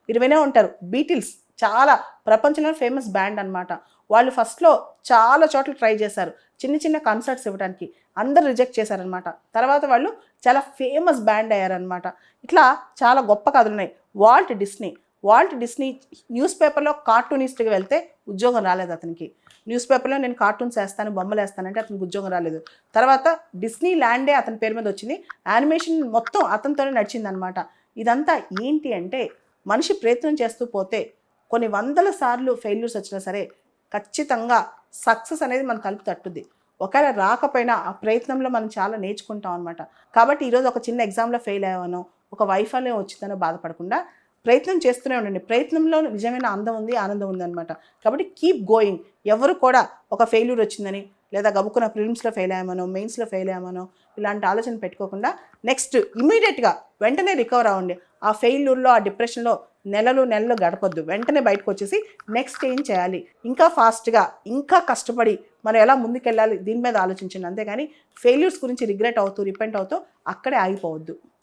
మీరు వినే ఉంటారు, బీటిల్స్ చాలా ప్రపంచంలో ఫేమస్ బ్యాండ్ అనమాట. వాళ్ళు ఫస్ట్లో చాలా చోట్ల ట్రై చేశారు చిన్న చిన్న కన్సర్ట్స్ ఇవ్వడానికి, అందరు రిజెక్ట్ చేశారనమాట. తర్వాత వాళ్ళు చాలా ఫేమస్ బ్యాండ్ అయ్యారనమాట. ఇట్లా చాలా గొప్ప కథలు ఉన్నాయి. వాల్ట్ డిస్నీ న్యూస్ పేపర్లో కార్టూనిస్ట్గా వెళ్తే ఉద్యోగం రాలేదు అతనికి. న్యూస్ పేపర్లో నేను కార్టూన్స్ వేస్తాను, బొమ్మలు వేస్తానంటే అతనికి ఉద్యోగం రాలేదు. తర్వాత డిస్నీ ల్యాండే అతని పేరు మీద వచ్చింది, యానిమేషన్ మొత్తం అతనితోనే నడిచిందనమాట. ఇదంతా ఏంటి అంటే, మనిషి ప్రయత్నం చేస్తూ పోతే కొన్ని వందల సార్లు ఫెయిల్యూర్స్ వచ్చినా సరే ఖచ్చితంగా సక్సెస్ అనేది మన తలుపు తట్టుద్ది. ఒకవేళ రాకపోయినా ఆ ప్రయత్నంలో మనం చాలా నేర్చుకుంటాం అనమాట. కాబట్టి ఈరోజు ఒక చిన్న ఎగ్జామ్లో ఫెయిల్ అయ్యామనో, ఒక వైఫల్యం వచ్చిందనో బాధపడకుండా ప్రయత్నం చేస్తూనే ఉండండి. ప్రయత్నంలో నిజమైన అందం ఉంది, ఆనందం ఉందన్నమాట. కాబట్టి కీప్ గోయింగ్. ఎవరు కూడా ఒక ఫెయిల్యూర్ వచ్చిందని, లేదా గబుక్కున ప్రిలిమ్స్లో ఫెయిల్ అయ్యామనో, మెయిన్స్లో ఫెయిల్ అయ్యామనో ఇలాంటి ఆలోచన పెట్టుకోకుండా నెక్స్ట్ ఇమీడియట్గా వెంటనే రికవర్ అవ్వండి. ఆ ఫెయిల్యూర్లో, ఆ డిప్రెషన్లో నెలలు గడపొద్దు. వెంటనే బయటకు వచ్చేసి నెక్స్ట్ ఏం చేయాలి, ఇంకా ఫాస్ట్గా, ఇంకా కష్టపడి మనం ఎలా ముందుకెళ్ళాలి, దీని మీద ఆలోచించండి. అంతేగాని ఫెయిల్యూర్స్ గురించి రిగ్రెట్ అవుతూ, రిపెంట్ అవుతూ అక్కడే ఆగిపోవద్దు.